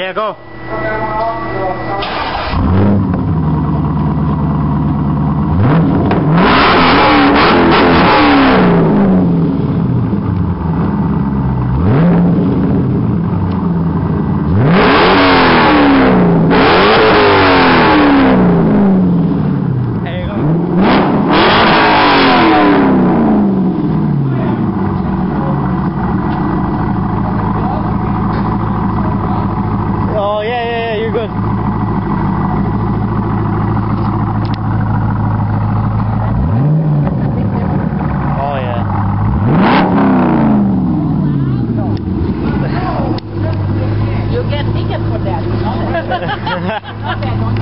yeah, go. Oh, yeah, you're good. Oh, yeah. You get ticket for that, you know that.